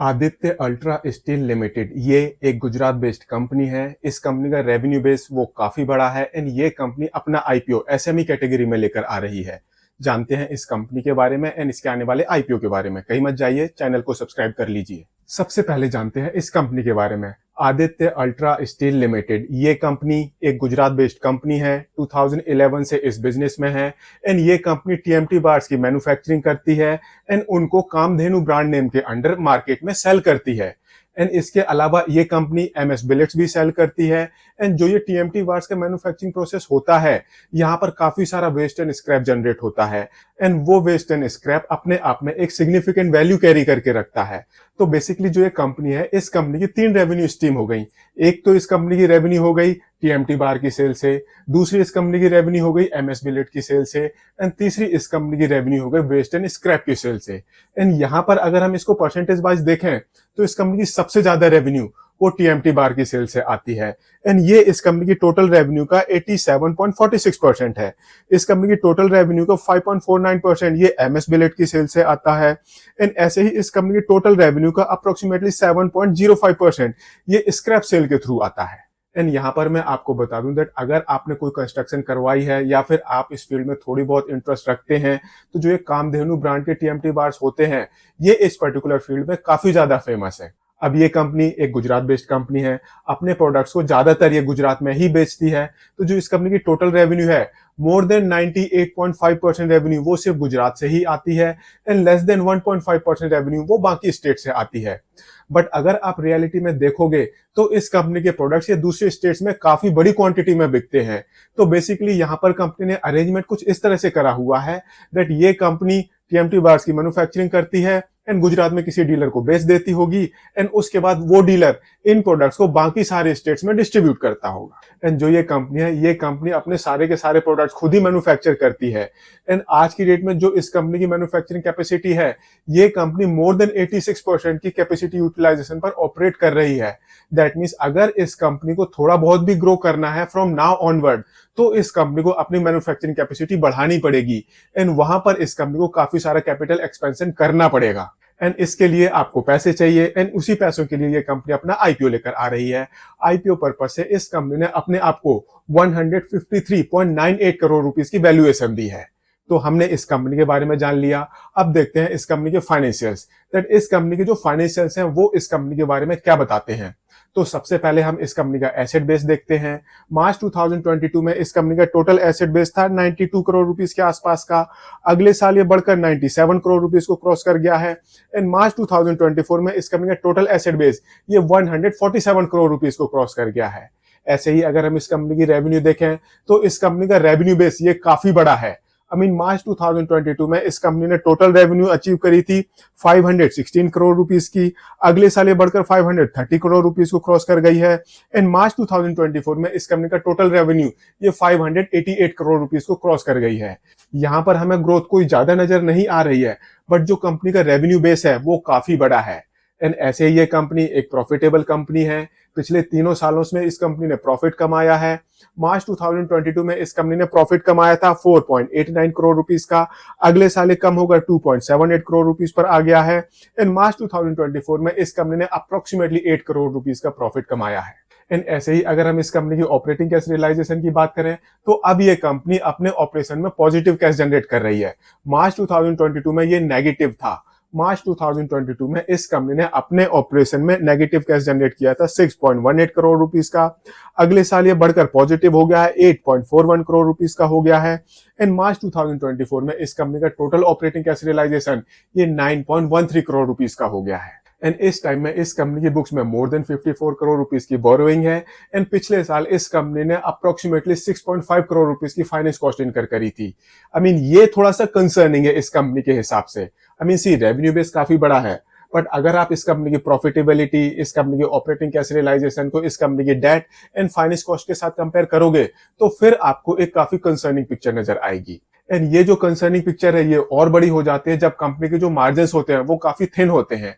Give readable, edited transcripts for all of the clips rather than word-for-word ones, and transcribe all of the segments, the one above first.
Aditya ultra steel limited ये एक Gujarat based company है। इस कंपनी का रेवेन्यू बेस वो काफी बड़ा है एंड ये कंपनी अपना आईपीओ एसएमई कैटेगरी में लेकर आ रही है। जानते हैं इस कंपनी के बारे में एंड इसके आने वाले आईपीओ के बारे में। कहीं मत जाइए, चैनल को सब्सक्राइब कर लीजिए। सबसे पहले जानते हैं इस कंपनी के बारे में। आदित्य अल्ट्रा स्टील लिमिटेड ये कंपनी एक गुजरात बेस्ड कंपनी है। 2011 से इस बिजनेस में है एंड ये कंपनी टीएमटी बार्स की मैन्युफैक्चरिंग करती है एंड उनको कामधेनु ब्रांड नेम के अंडर मार्केट में सेल करती है। एंड इसके अलावा ये कंपनी एमएस बिलेट्स भी सेल करती है। एंड जो ये टीएमटी बार्स का मैन्युफैक्चरिंग प्रोसेस होता है, यहाँ पर काफी सारा वेस्ट एंड स्क्रैप जनरेट होता है एंड वो वेस्ट एंड स्क्रैप अपने आप में एक सिग्निफिकेंट वैल्यू कैरी करके रखता है। तो बेसिकली जो ये कंपनी है, इस कंपनी की 3 रेवेन्यू स्ट्रीम हो गई। एक तो इस कंपनी की रेवेन्यू हो गई टीएमटी बार की सेल से, दूसरी इस कंपनी की रेवेन्यू हो गई एमएस बिलेट की सेल से एंड तीसरी इस कंपनी की रेवेन्यू हो गई वेस्ट एंड स्क्रैप की सेल से। एंड यहाँ पर अगर हम इसको परसेंटेज वाइज देखें तो इस कंपनी की सबसे ज्यादा रेवेन्यू वो टीएमटी बार की सेल से आती है एंड ये इस कंपनी की टोटल रेवेन्यू का 87.46% है। इस कंपनी की टोटल रेवेन्यू का 5.49% ये एमएस बिलेट की सेल से आता है एंड ऐसे ही इस कंपनी की टोटल रेवेन्यू का अप्रोक्सीमेटली 7.05% ये स्क्रैप सेल के थ्रू आता है। एंड यहाँ पर मैं आपको बता दूं दैट अगर आपने कोई कंस्ट्रक्शन करवाई है या फिर आप इस फील्ड में थोड़ी बहुत इंटरेस्ट रखते हैं, तो जो ये कामधेनु ब्रांड के टीएमटी बार्स होते हैं, ये इस पर्टिकुलर फील्ड में काफी ज्यादा फेमस है। अब ये कंपनी एक गुजरात बेस्ड कंपनी है, अपने प्रोडक्ट्स को ज्यादातर ये गुजरात में ही बेचती है। तो जो इस कंपनी की टोटल रेवेन्यू है, मोर देन 98.5% रेवेन्यू वो सिर्फ गुजरात से ही आती है एंड लेस देन 1.5% रेवेन्यू वो बाकी स्टेट से आती है। बट अगर आप रियलिटी में देखोगे तो इस कंपनी के प्रोडक्ट्स ये दूसरे स्टेट्स में काफी बड़ी क्वांटिटी में बिकते हैं। तो बेसिकली यहाँ पर कंपनी ने अरेंजमेंट कुछ इस तरह से करा हुआ है दैट ये कंपनी टीएमटी बार्स की मैन्युफैक्चरिंग करती है एंड गुजरात में किसी डीलर को बेच देती होगी एंड उसके बाद वो डीलर इन प्रोडक्ट्स को बाकी सारे स्टेट्स में डिस्ट्रीब्यूट करता होगा। एंड जो ये कंपनी है, ये कंपनी अपने सारे के सारे प्रोडक्ट्स खुद ही मैन्युफैक्चर करती है एंड आज की डेट में जो इस कंपनी की मैन्युफैक्चरिंग कैपेसिटी है, ये कंपनी मोर देन 86% की कैपेसिटी यूटिलाइजेशन पर ऑपरेट कर रही है। दैट मीन्स अगर इस कंपनी को थोड़ा बहुत भी ग्रो करना है फ्रॉम नाउ ऑनवर्ड, तो इस कंपनी को अपनी मैन्युफैक्चरिंग कैपेसिटी बढ़ानी पड़ेगी एंड वहां पर इस कंपनी को काफी सारा कैपिटल एक्सपेंशन करना पड़ेगा एंड इसके लिए आपको पैसे चाहिए एंड उसी पैसों के लिए ये कंपनी अपना आईपीओ लेकर आ रही है। आईपीओ पर्पस से इस कंपनी ने अपने आप को 153.98 करोड़ रुपीस की वैल्यूएशन दी है। तो हमने इस कंपनी के बारे में जान लिया। अब देखते हैं इस कंपनी के फाइनेंशियल्स, दैट इस कंपनी के जो फाइनेंशियल्स हैं वो इस कंपनी के बारे में क्या बताते हैं। तो सबसे पहले हम इस कंपनी का एसेट बेस देखते हैं। मार्च 2022 में इस कंपनी का टोटल एसेट बेस था 92 करोड़ रुपीस के आसपास का। अगले साल ये बढ़कर 97 करोड़ रुपीस को क्रॉस कर गया है एंड मार्च 2024 में इस कंपनी का टोटल एसेट बेस ये 147 करोड़ रुपीस को क्रॉस कर गया है। ऐसे ही अगर हम इस कंपनी की रेवेन्यू देखें तो इस कंपनी का रेवेन्यू बेस ये काफी बड़ा है। मार्च 2022 में इस कंपनी ने टोटल रेवेन्यू अचीव करी थी 516 करोड़ रुपीस की। अगले साल ये बढ़कर 530 करोड़ रुपीस को क्रॉस कर गई है एंड मार्च 2024 में इस कंपनी का टोटल रेवेन्यू ये 588 करोड़ रुपीस को क्रॉस कर गई है। यहाँ पर हमें ग्रोथ कोई ज्यादा नजर नहीं आ रही है, बट जो कंपनी का रेवेन्यू बेस है वो काफी बड़ा है एंड ऐसे ही ये कंपनी एक प्रॉफिटेबल कंपनी है। पिछले 3 सालों में इस कंपनी ने प्रॉफिट कमाया है। मार्च 2022 में इस कंपनी ने प्रॉफिट कमाया था 4.89 करोड़ रुपीस का। अगले साल कम होकर 2.78 करोड़ रुपीस पर आ गया है एंड मार्च 2024 में इस कंपनी ने अप्रोक्सीमेटली 8 करोड़ रुपीस का प्रॉफिट कमाया है। एंड ऐसे ही अगर हम इस कंपनी की ऑपरेटिंग कैश रियलाइजेशन की बात करें तो अब ये कंपनी अपने ऑपरेशन में पॉजिटिव कैश जनरेट कर रही है। मार्च 2022 में ये नेगेटिव था। मार्च 2022 में इस कंपनी ने अपने ऑपरेशन में नेगेटिव कैश जनरेट किया था 6.18 करोड़ रुपीस का। अगले साल ये बढ़कर पॉजिटिव हो गया है, 8.41 करोड़ रुपीस का हो गया है एंड मार्च 2024 में इस कंपनी का टोटल ऑपरेटिंग कैश रियलाइजेशन ये 9.13 करोड़ रुपीस का हो गया है। एंड इस टाइम में इस कंपनी की बुक्स में मोर देन 54 करोड़ रुपीस की बोरोइंग है एंड पिछले साल इस कंपनी ने अप्रोक्सीमेटली 6.5 करोड़ रुपीस की फाइनेंस कॉस्ट इनकर करी थी। ये थोड़ा सा कंसर्निंग है इस कंपनी के हिसाब से। रेवेन्यू बेस काफी बड़ा है, बट अगर आप इस कंपनी की प्रॉफिटेबिलिटी, इस कंपनी की ऑपरेटिंग कैश रियलाइजेशन को इस कंपनी की डेट एंड फाइनेंस कॉस्ट के साथ कंपेयर करोगे तो फिर आपको एक काफी कंसर्निंग पिक्चर नजर आएगी। एंड ये जो कंसर्निंग पिक्चर है ये और बड़ी हो जाती है जब कंपनी के जो मार्जिन होते हैं वो काफी थिन होते हैं।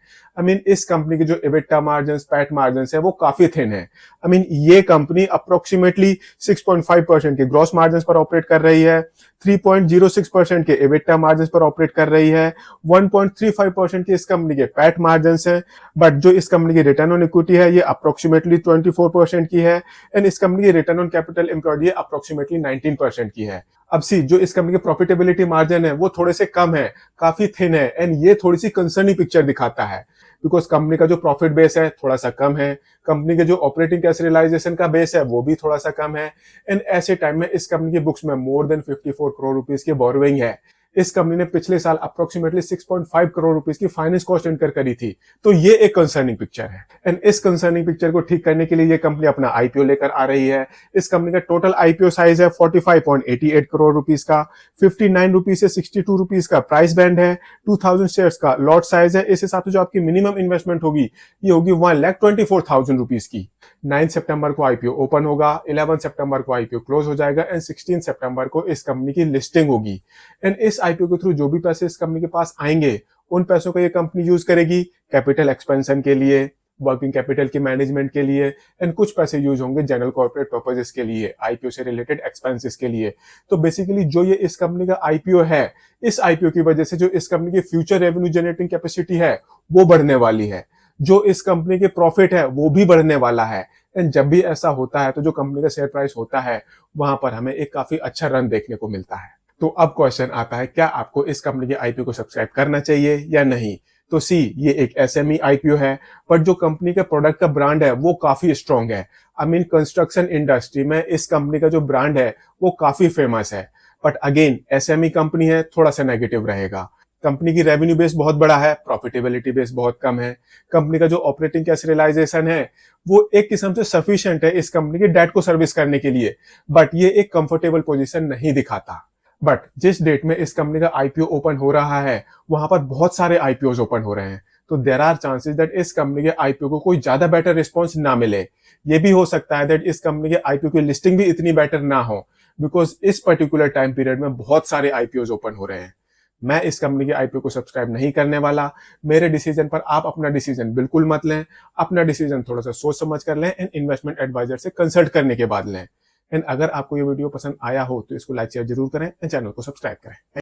इस कंपनी के जो एबिटा मार्जिन, पैट मार्जिन है वो काफी थिन है। ये कंपनी अप्रोक्सीमेटली 6.5% के ग्रॉस मार्जिन पर ऑपरेट कर रही है, 3.06% के एबिटा मार्जिन पर ऑपरेट कर रही है, 1.35% की इस कंपनी के पैट मार्जिन है। बट जो इस कंपनी की रिटर्न ऑन इक्विटी है ये अप्रोक्सीमेटली 24% की है, एंड इस कंपनी की रिटर्न ऑन कैपिटल एम्प्लॉयड ये अप्रोक्सीमेटली 19% की है। अब सी जो इस कंपनी के प्रॉफिटेबिलिटी मार्जिन है वो थोड़े से कम है, काफी थिन है, एंड ये थोड़ी सी कंसर्निंग पिक्चर दिखाता है बिकॉज कंपनी का जो प्रॉफिट बेस है थोड़ा सा कम है, कंपनी के जो ऑपरेटिंग कैश रियलाइजेशन का बेस है वो भी थोड़ा सा कम है, एंड ऐसे टाइम में इस कंपनी की बुक्स में मोर देन 54 करोड़ रुपीस की बोरोइंग है। इस कंपनी ने पिछले साल अप्रोक्सीमेटली 6.5 करोड़ रुपीस की फाइनेंस कॉस्ट इनकर करी थी। तो ये एक कंसर्निंग पिक्चर है, एंड इस कंसर्निंग पिक्चर को ठीक करने के लिए ये कंपनी अपना आईपीओ लेकर आ रही है। इस कंपनी का टोटल आईपीओ साइज है 45.88 करोड़ रुपीस का, 59 रुपीस से 62 रुपीस का प्राइस बैंड है, 2000 शेयर्स का लॉट साइज है। इस हिसाब से जो आपकी मिनिमम इन्वेस्टमेंट होगी ये होगी 1,24,000 रुपीस की। 9 सितंबर को आईपीओ ओपन होगा, 11 सितंबर को आईपीओ क्लोज हो जाएगा, एंड 16 सितंबर को इस कंपनी की लिस्टिंग होगी। एंड इस आईपीओ के थ्रू जो भी पैसे इस कंपनी के पास आएंगे उन पैसों का ये कंपनी यूज करेगी कैपिटल एक्सपेंशन के लिए, वर्किंग कैपिटल की मैनेजमेंट के लिए, एंड कुछ पैसे यूज होंगे जनरल कॉर्पोरेट पर्पसेस के लिए, आईपीओ से रिलेटेड एक्सपेंसेस के लिए। तो बेसिकली जो ये इस कंपनी का आईपीओ है, इस आईपीओ की वजह से जो इस कंपनी की फ्यूचर रेवेन्यू जनरेटिंग कैपेसिटी है वो बढ़ने वाली है, जो इस कंपनी के प्रॉफिट है वो भी बढ़ने वाला है। एंड जब भी ऐसा होता है तो जो कंपनी का शेयर प्राइस होता है वहां पर हमें एक काफी अच्छा रन देखने को मिलता है। तो अब क्वेश्चन आता है, क्या आपको इस कंपनी के आईपीओ को सब्सक्राइब करना चाहिए या नहीं? तो सी ये एक एसएमई आईपीओ है, पर जो कंपनी के प्रोडक्ट का ब्रांड है वो काफी स्ट्रॉन्ग है। कंस्ट्रक्शन इंडस्ट्री में इस कंपनी का जो ब्रांड है वो काफी फेमस है। बट अगेन एसएमई कंपनी है, थोड़ा सा नेगेटिव रहेगा। कंपनी की रेवेन्यू बेस बहुत बड़ा है, प्रॉफिटेबिलिटी बेस बहुत कम है। कंपनी का जो ऑपरेटिंग कैश रियलाइजेशन है वो एक किस्म से सफिशिएंट है इस कंपनी के डेट को सर्विस करने के लिए, बट ये एक कंफर्टेबल पोजीशन नहीं दिखाता। बट जिस डेट में इस कंपनी का आईपीओ ओपन हो रहा है वहां पर बहुत सारे आईपीओ ओपन हो रहे हैं, तो देयर आर चांसेस दैट इस कंपनी के आईपीओ को कोई ज्यादा बेटर रिस्पॉन्स ना मिले। ये भी हो सकता है दैट इस कंपनी के आईपीओ की लिस्टिंग भी इतनी बेटर ना हो, बिकॉज इस पर्टिकुलर टाइम पीरियड में बहुत सारे आईपीओ ओपन हो रहे हैं। मैं इस कंपनी के आईपीओ को सब्सक्राइब नहीं करने वाला। मेरे डिसीजन पर आप अपना डिसीजन बिल्कुल मत लें, अपना डिसीजन थोड़ा सा सोच समझ कर लें एंड इन्वेस्टमेंट एडवाइजर से कंसल्ट करने के बाद लें। एंड अगर आपको ये वीडियो पसंद आया हो तो इसको लाइक शेयर जरूर करें एंड चैनल को सब्सक्राइब करें।